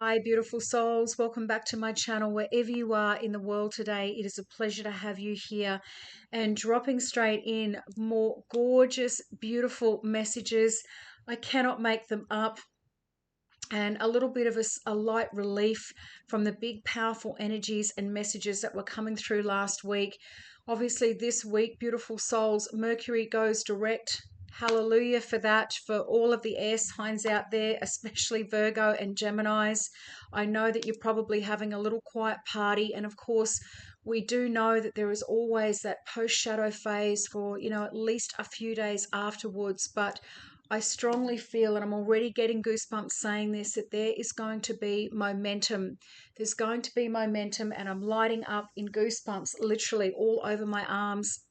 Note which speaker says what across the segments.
Speaker 1: Hi, beautiful souls. Welcome back to my channel. Wherever you are in the world today, it is a pleasure to have you here and dropping straight in more gorgeous, beautiful messages. I cannot make them up. And a little bit of a light relief from the big, powerful energies and messages that were coming through last week. Obviously, this week, beautiful souls, Mercury goes direct. Hallelujah for that, for all of the air signs out there, especially Virgo and Geminis. I know that you're probably having a little quiet party. And of course, we do know that there is always that post shadow phase for, at least a few days afterwards. But I strongly feel, and I'm already getting goosebumps saying this, that there is going to be momentum. There's going to be momentum, and I'm lighting up in goosebumps literally all over my arms.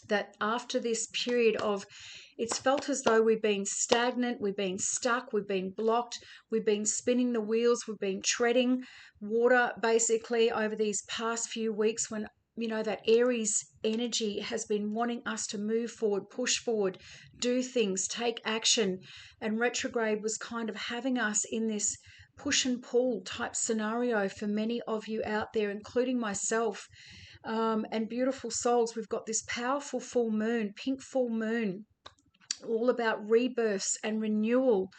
Speaker 1: That after this period of, it's felt as though we've been stagnant, we've been stuck, we've been blocked, we've been spinning the wheels, we've been treading water basically over these past few weeks when that Aries energy has been wanting us to move forward, push forward, do things, take action. And retrograde was kind of having us in this push and pull type scenario for many of you out there, including myself. And beautiful souls, we've got this powerful full moon, pink full moon, all about rebirths and renewal,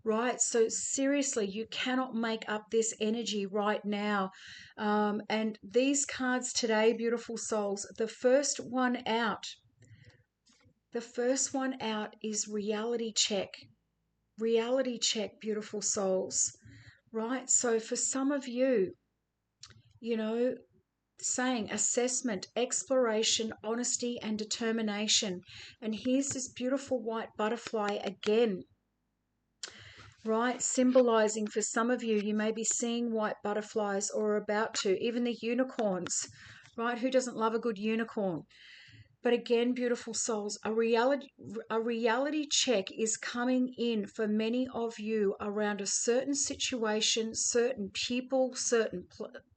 Speaker 1: right? So seriously, you cannot make up this energy right now. And these cards today, beautiful souls, the first one out is reality check. Reality check, beautiful souls, right? So for some of you, you know, saying assessment, exploration, honesty, and determination. And here's this beautiful white butterfly again, right? Symbolizing for some of you, you may be seeing white butterflies or are about to, even the unicorns, right? Who doesn't love a good unicorn? But again, beautiful souls, a reality check is coming in for many of you around a certain situation, certain people, certain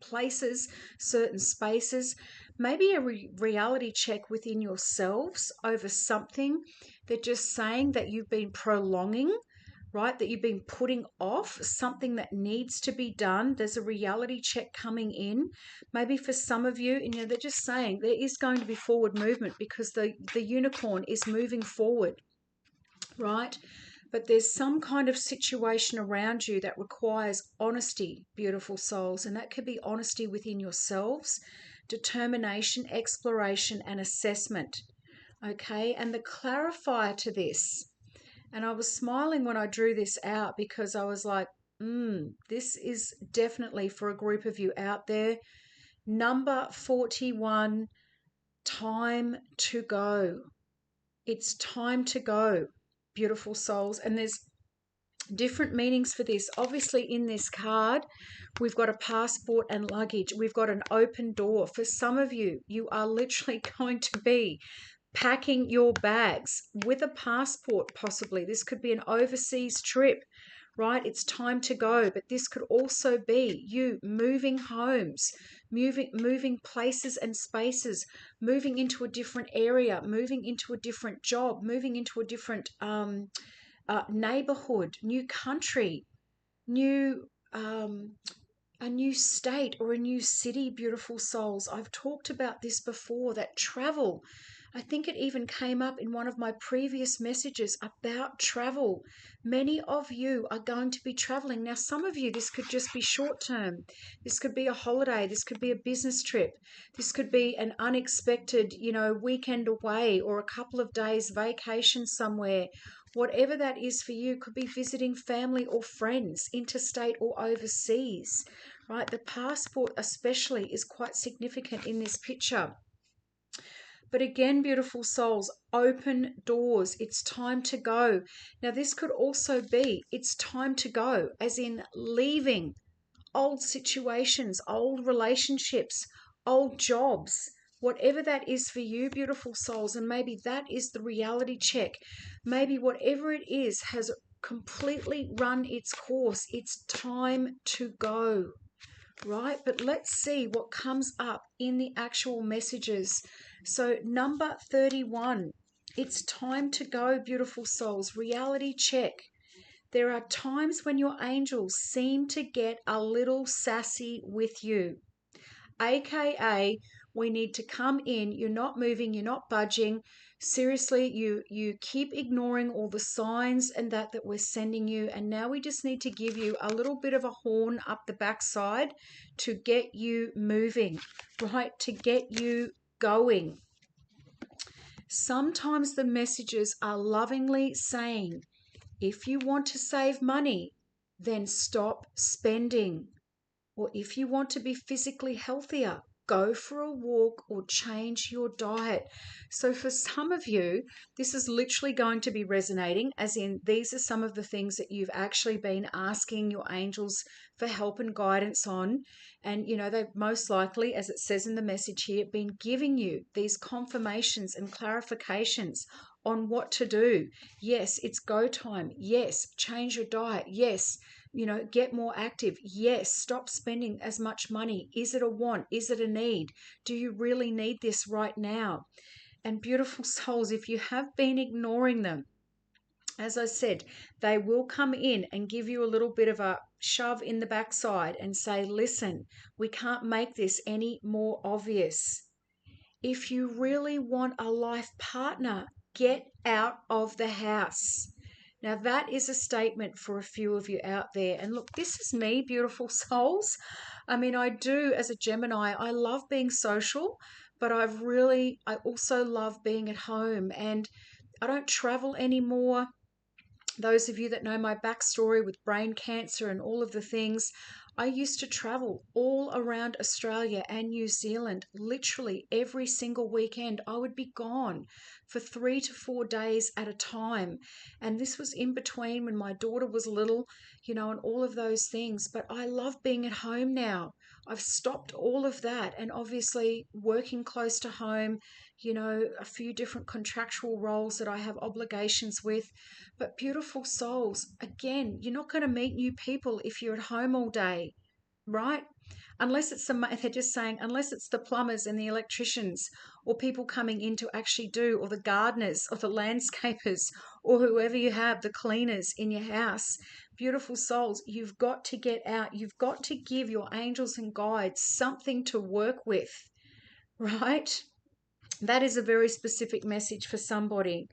Speaker 1: places, certain spaces. Maybe a reality check within yourselves over something. They're just saying that you've been prolonging, right? That you've been putting off something that needs to be done. There's a reality check coming in. Maybe for some of you, they're just saying there is going to be forward movement because the unicorn is moving forward, right? But there's some kind of situation around you that requires honesty, beautiful souls. And that could be honesty within yourselves, determination, exploration, and assessment. Okay. And the clarifier to this, and I was smiling when I drew this out because I was like, this is definitely for a group of you out there. Number 41, time to go. It's time to go, beautiful souls. And there's different meanings for this. Obviously, in this card, we've got a passport and luggage. We've got an open door. For some of you, you are literally going to be packing your bags with a passport, possibly. This could be an overseas trip, right? It's time to go. But this could also be you moving homes, moving places and spaces, moving into a different area, moving into a different job, moving into a different neighborhood, new country, new a new state or a new city, beautiful souls. I've talked about this before, that travel. I think it even came up in one of my previous messages about travel. Many of you are going to be traveling. Now, some of you, this could just be short term. This could be a holiday. This could be a business trip. This could be an unexpected, weekend away or a couple of days vacation somewhere. Whatever that is for you, could be visiting family or friends, interstate or overseas, right? The passport especially is quite significant in this picture. But again, beautiful souls, open doors. It's time to go. Now, this could also be it's time to go, as in leaving old situations, old relationships, old jobs, whatever that is for you, beautiful souls. And maybe that is the reality check. Maybe whatever it is has completely run its course. It's time to go, right? But let's see what comes up in the actual messages. So, number 31, it's time to go, beautiful souls. Reality check. There are times when your angels seem to get a little sassy with you, aka we need to come in, you're not moving, you're not budging. Seriously, you keep ignoring all the signs and that we're sending you, and now we just need to give you a little bit of a horn up the backside to get you moving, right? To get you going. Sometimes the messages are lovingly saying, if you want to save money, then stop spending. Or if you want to be physically healthier, go for a walk or change your diet. So for some of you, this is literally going to be resonating, as in these are some of the things that you've actually been asking your angels for help and guidance on. And, they've most likely, as it says in the message here, been giving you these confirmations and clarifications on what to do. Yes, it's go time. Yes, change your diet. Yes, get more active. Yes, stop spending as much money. Is it a want? Is it a need? Do you really need this right now? And beautiful souls, if you have been ignoring them, as I said, they will come in and give you a little bit of a shove in the backside and say, listen, we can't make this any more obvious. If you really want a life partner, get out of the house. Now, that is a statement for a few of you out there. And look, this is me, beautiful souls. I mean, I do, as a Gemini, I love being social, but I also love being at home, and I don't travel anymore. Those of you that know my backstory with brain cancer and all of the things, I used to travel all around Australia and New Zealand. Literally every single weekend, I would be gone for 3 to 4 days at a time. And this was in between when my daughter was little, and all of those things. But I love being at home now. I've stopped all of that, and obviously working close to home, a few different contractual roles that I have obligations with. But beautiful souls, again, you're not going to meet new people if you're at home all day, right? Unless they're just saying, unless it's the plumbers and the electricians or people coming in to actually do, or the gardeners or the landscapers or whoever you have, the cleaners in your house. Beautiful souls, you've got to get out. You've got to give your angels and guides something to work with, right? That is a very specific message for somebody.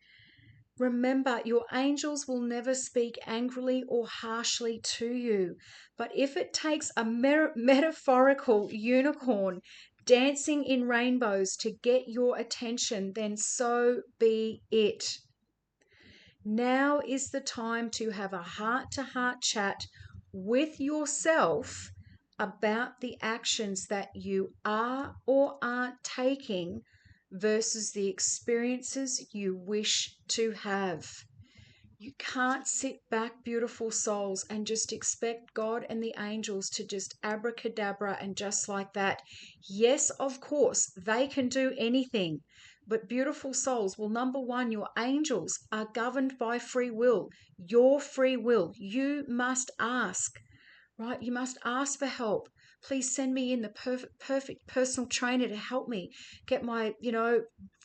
Speaker 1: Remember, your angels will never speak angrily or harshly to you. But if it takes a metaphorical unicorn dancing in rainbows to get your attention, then so be it. Now is the time to have a heart-to-heart chat with yourself about the actions that you are or aren't taking versus the experiences you wish to have. You can't sit back, beautiful souls, and just expect God and the angels to just abracadabra and just like that. Yes, of course, they can do anything. But beautiful souls, well, number one, your angels are governed by free will, your free will. You must ask, right? You must ask for help. Please send me in the perfect personal trainer to help me get my,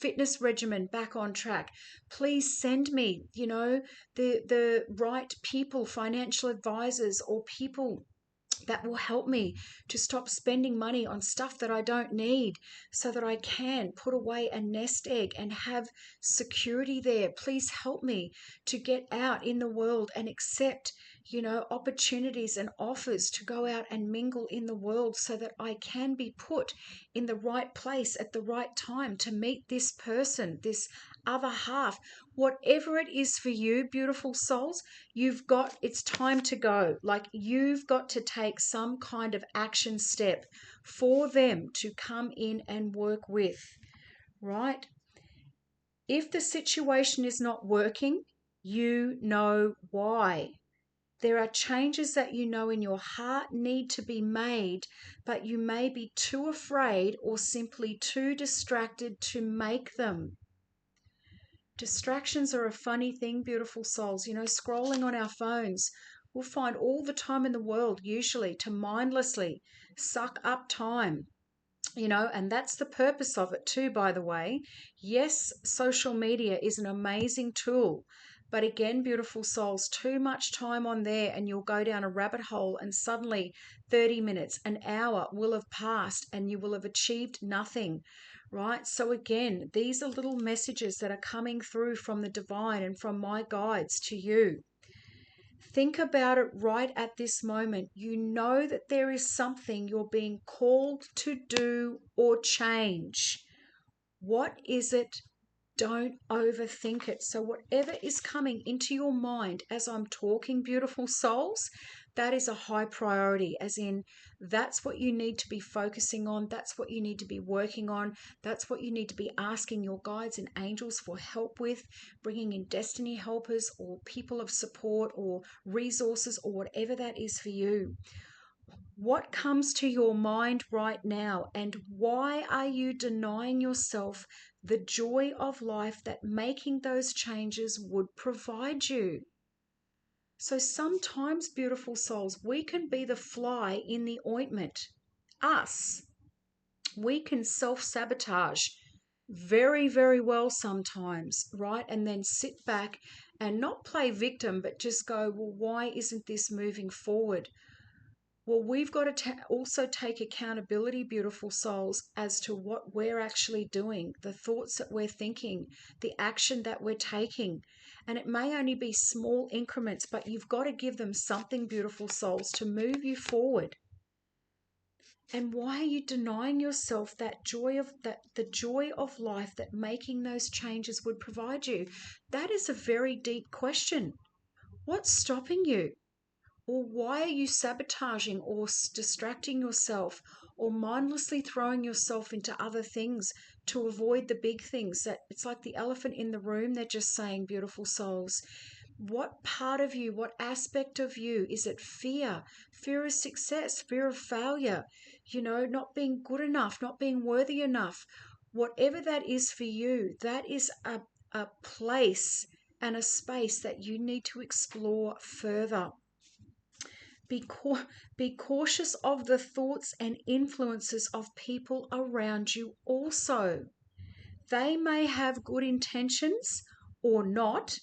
Speaker 1: fitness regimen back on track. Please send me, the right people, financial advisors or people that will help me to stop spending money on stuff that I don't need so that I can put away a nest egg and have security there. Please help me to get out in the world and accept, opportunities and offers to go out and mingle in the world so that I can be put in the right place at the right time to meet this person, this other half. Whatever it is for you, beautiful souls, it's time to go. Like, you've got to take some kind of action step for them to come in and work with, right? If the situation is not working, you know why. There are changes that you know in your heart need to be made, but you may be too afraid or simply too distracted to make them. Distractions are a funny thing, beautiful souls. Scrolling on our phones, we'll find all the time in the world, usually, to mindlessly suck up time. And that's the purpose of it too, by the way. Yes, social media is an amazing tool, But again, beautiful souls, too much time on there and you'll go down a rabbit hole, and suddenly 30 minutes, an hour will have passed and you will have achieved nothing, right? So again, these are little messages that are coming through from the divine and from my guides to you. Think about it right at this moment. You know that there is something you're being called to do or change. What is it? Don't overthink it. So, whatever is coming into your mind as I'm talking, beautiful souls, that is a high priority, as in, that's what you need to be focusing on. That's what you need to be working on. That's what you need to be asking your guides and angels for help with, bringing in destiny helpers or people of support or resources or whatever that is for you. What comes to your mind right now, and why are you denying yourself the joy of life that making those changes would provide you? So sometimes, beautiful souls, we can be the fly in the ointment. Us. We can self-sabotage very, very well sometimes, right? And then sit back and not play victim, but just go, well, why isn't this moving forward? Well, we've got to also take accountability, beautiful souls, as to what we're actually doing, the thoughts that we're thinking, the action that we're taking. And it may only be small increments, but you've got to give them something, beautiful souls, to move you forward. And why are you denying yourself that the joy of life that making those changes would provide you? That is a very deep question. What's stopping you? Or why are you sabotaging or distracting yourself or mindlessly throwing yourself into other things to avoid the big things? That it's like the elephant in the room, they're just saying, beautiful souls. What part of you, what aspect of you, is it fear? Fear of success, fear of failure, not being good enough, not being worthy enough. Whatever that is for you, that is a place and a space that you need to explore further. Be cautious of the thoughts and influences of people around you also. They may have good intentions or not,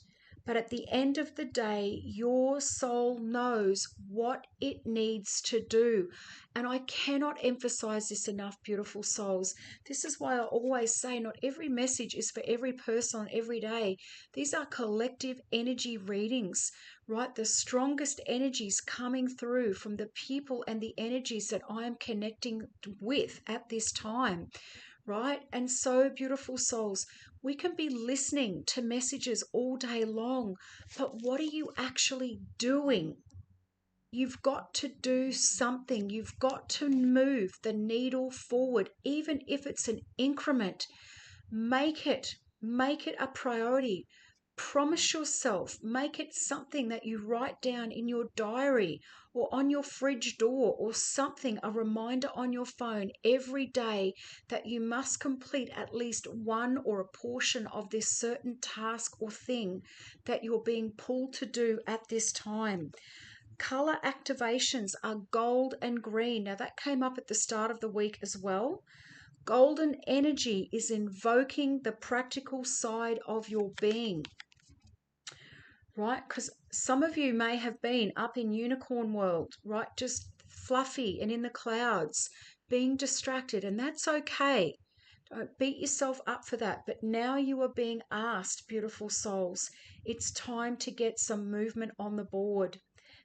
Speaker 1: but at the end of the day, your soul knows what it needs to do. And I cannot emphasize this enough, beautiful souls. This is why I always say not every message is for every person every day. These are collective energy readings, right? The strongest energies coming through from the people and the energies that I am connecting with at this time. Right? And so, beautiful souls, we can be listening to messages all day long, but what are you actually doing? You've got to do something. You've got to move the needle forward, even if it's an increment. Make it a priority. Promise yourself, make it something that you write down in your diary or on your fridge door or something, a reminder on your phone every day that you must complete at least one or a portion of this certain task or thing that you're being pulled to do at this time. Color activations are gold and green. Now that came up at the start of the week as well. Golden energy is invoking the practical side of your being, right? Because some of you may have been up in unicorn world, right? Just fluffy and in the clouds, being distracted, and that's okay. Don't beat yourself up for that. But now you are being asked, beautiful souls, it's time to get some movement on the board.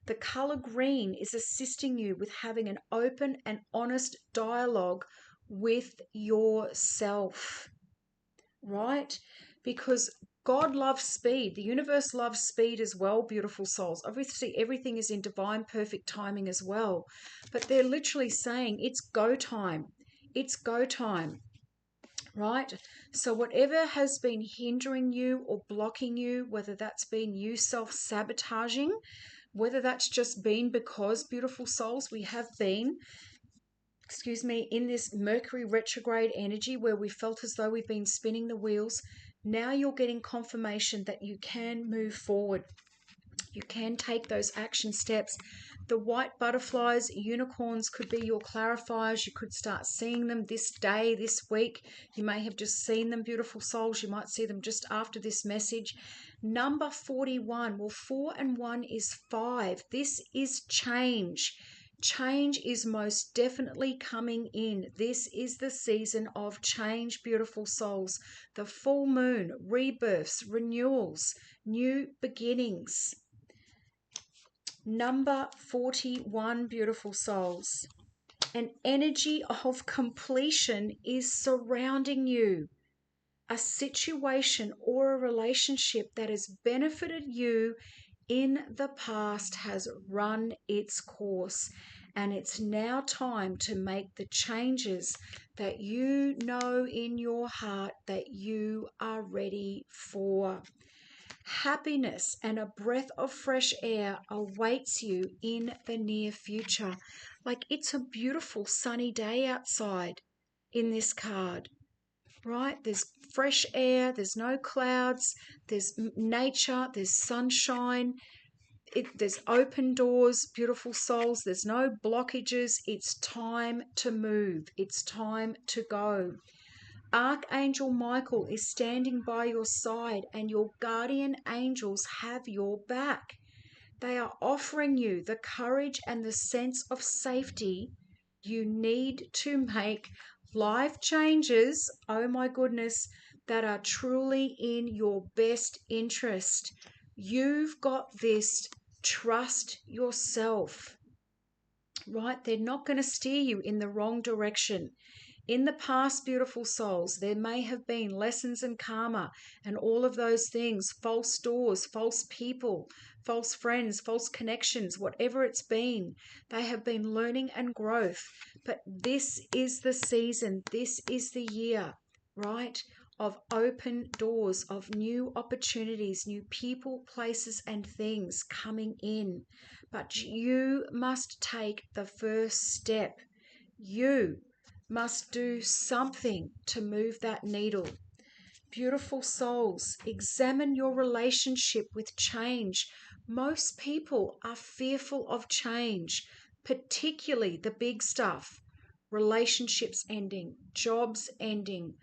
Speaker 1: The color green is assisting you with having an open and honest dialogue with yourself, right? Because God loves speed. The universe loves speed as well, beautiful souls. Obviously, everything is in divine perfect timing as well. But they're literally saying it's go time. It's go time, right? So whatever has been hindering you or blocking you, whether that's been you self-sabotaging, whether that's just been because, beautiful souls, we have been in this Mercury retrograde energy where we felt as though we've been spinning the wheels. Now you're getting confirmation that you can move forward. You can take those action steps. The white butterflies, unicorns could be your clarifiers. You could start seeing them this day, this week. You may have just seen them, beautiful souls. You might see them just after this message. Number 41. Well, 4 and 1 is 5. This is change. Change is most definitely coming in. This is the season of change, beautiful souls. The full moon, rebirths, renewals, new beginnings. Number 41, beautiful souls. An energy of completion is surrounding you. A situation or a relationship that has benefited you in the past has run its course, and it's now time to make the changes that you know in your heart that you are ready for. Happiness and a breath of fresh air awaits you in the near future. Like, it's a beautiful sunny day outside in this card, right? There's fresh air, there's no clouds, there's nature, there's sunshine, there's open doors, beautiful souls, there's no blockages. It's time to move, it's time to go. Archangel Michael is standing by your side, and your guardian angels have your back. They are offering you the courage and the sense of safety you need to make life changes, oh my goodness, that are truly in your best interest. You've got this. Trust yourself, right? They're not going to steer you in the wrong direction. In the past, beautiful souls, there may have been lessons and karma and all of those things, false doors, false people, false friends, false connections, whatever it's been. They have been learning and growth. But this is the season, this is the year, right, of open doors, of new opportunities, new people, places, and things coming in. But you must take the first step. You must do something to move that needle. Beautiful souls, examine your relationship with change. Most people are fearful of change, particularly the big stuff. Relationships ending, jobs ending,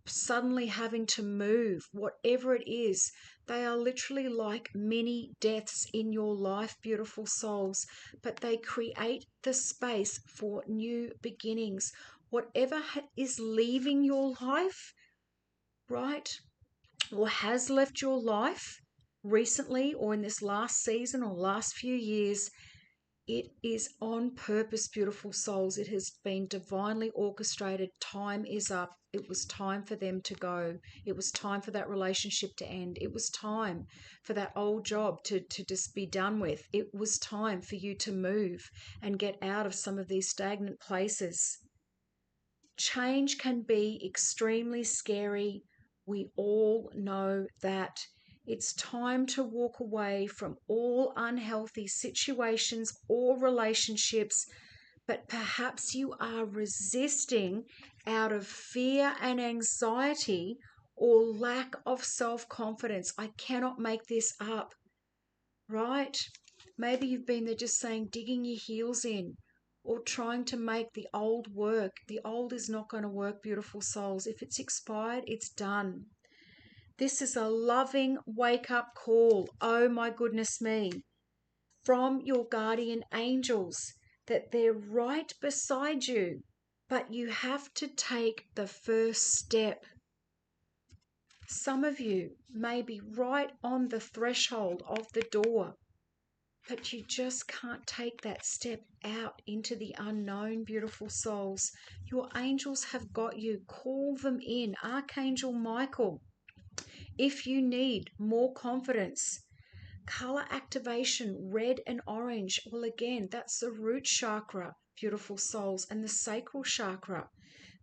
Speaker 1: suddenly having to move, whatever it is. They are literally like mini deaths in your life, beautiful souls, but they create the space for new beginnings. Whatever is leaving your life, right, or has left your life recently or in this last season or last few years, it is on purpose, beautiful souls. It has been divinely orchestrated. Time is up. It was time for them to go. It was time for that relationship to end. It was time for that old job to just be done with. It was time for you to move and get out of some of these stagnant places. Change can be extremely scary. We all know that. It's time to walk away from all unhealthy situations or relationships, but perhaps you are resisting out of fear and anxiety or lack of self-confidence. I cannot make this up, right? Maybe you've been there just saying, digging your heels in, or trying to make the old work. The old is not going to work, beautiful souls. If it's expired, it's done. This is a loving wake-up call, oh my goodness me, from your guardian angels, that they're right beside you, but you have to take the first step. Some of you may be right on the threshold of the door, but you just can't take that step out into the unknown, beautiful souls. Your angels have got you. Call them in. Archangel Michael, if you need more confidence. Color activation, red and orange. Well, again, that's the root chakra, beautiful souls, and the sacral chakra.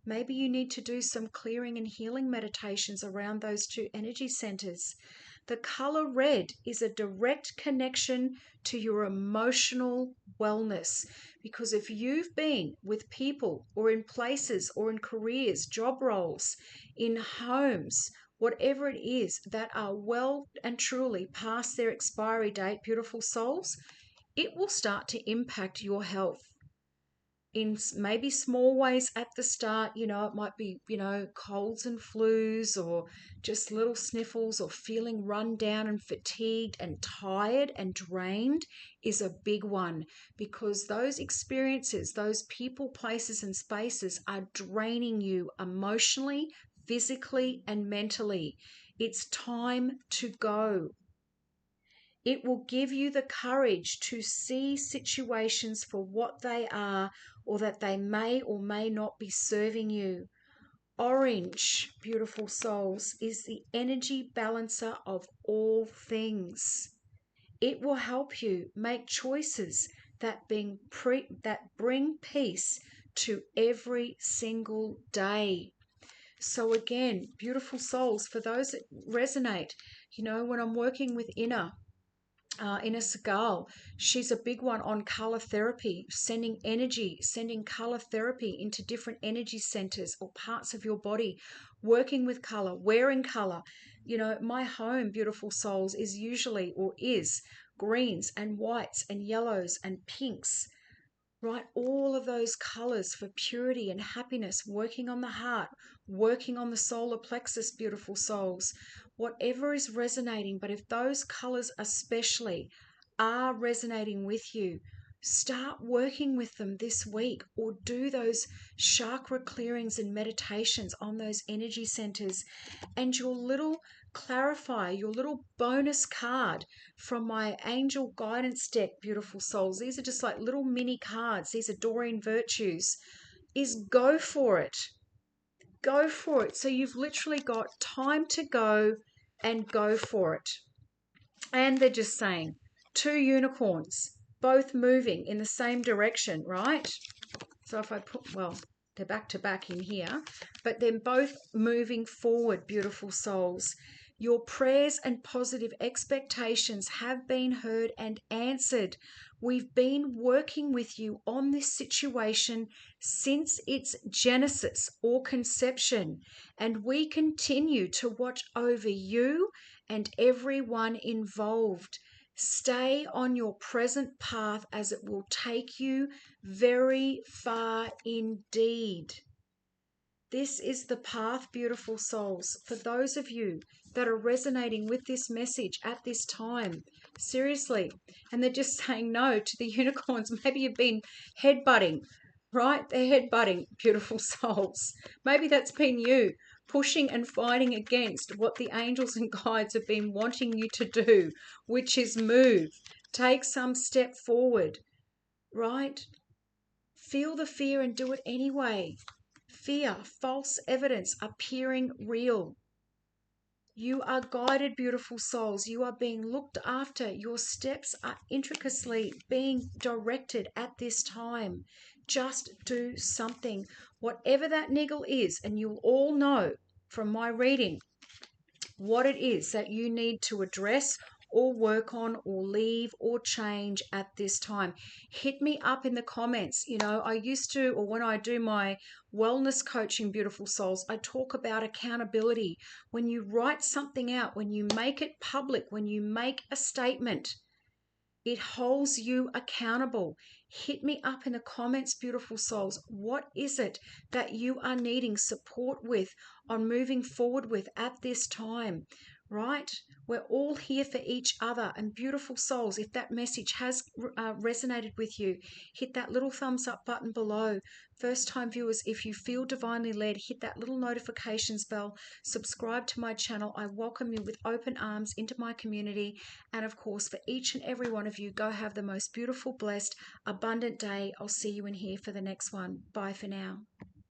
Speaker 1: Maybe you need to do some clearing and healing meditations around those two energy centers. The color red is a direct connection to your emotional wellness, because if you've been with people or in places or in careers, job roles, in homes, whatever it is that are well and truly past their expiry date, beautiful souls, it will start to impact your health in maybe small ways at the start. It might be, colds and flus, or just little sniffles, or feeling run down and fatigued and tired and drained is a big one, because those experiences, those people, places, and spaces are draining you emotionally, physically, and mentally. It's time to go. It will give you the courage to see situations for what they are, or that they may or may not be serving you. Orange, beautiful souls, is the energy balancer of all things. It will help you make choices that bring peace to every single day. So again, beautiful souls, for those that resonate, when I'm working with Inna Segal, she's a big one on color therapy, sending color therapy into different energy centers or parts of your body, working with color, wearing color. My home, beautiful souls, is usually, or is, greens and whites and yellows and pinks, right? All of those colors for purity and happiness, working on the heart, working on the solar plexus, beautiful souls. Whatever is resonating, but if those colors especially are resonating with you, start working with them this week, or do those chakra clearings and meditations on those energy centers. And your little your little bonus card from my angel guidance deck, beautiful souls, these are just like little mini cards, these are Doreen Virtues, is go for it. Go for it. So you've literally got time to go and go for it. And they're just saying 2 unicorns, both moving in the same direction, right? So if I put, well, they're back to back in here, but they're both moving forward, beautiful souls. Your prayers and positive expectations have been heard and answered. We've been working with you on this situation since its genesis or conception, and we continue to watch over you and everyone involved. Stay on your present path, as it will take you very far indeed. This is the path, beautiful souls, for those of you that are resonating with this message at this time. Seriously. And they're just saying no to the unicorns. Maybe you've been headbutting, right? They're headbutting, beautiful souls. Maybe that's been you pushing and fighting against what the angels and guides have been wanting you to do, which is move. Take some step forward, right? Feel the fear and do it anyway. Fear, false evidence appearing real. You are guided, beautiful souls. You are being looked after. Your steps are intricately being directed at this time. Just do something, whatever that niggle is, and you'll all know from my reading what it is that you need to address or work on or leave or change at this time. Hit me up in the comments. I used to, or when I do my wellness coaching, beautiful souls, I talk about accountability. When you write something out, when you make it public, when you make a statement, it holds you accountable. Hit me up in the comments, beautiful souls. What is it that you are needing support with, on moving forward with at this time, right? We're all here for each other. And beautiful souls, if that message has resonated with you, hit that little thumbs up button below. First time viewers, if you feel divinely led, hit that little notifications bell, subscribe to my channel. I welcome you with open arms into my community. And of course, for each and every one of you, go have the most beautiful, blessed, abundant day. I'll see you in here for the next one. Bye for now.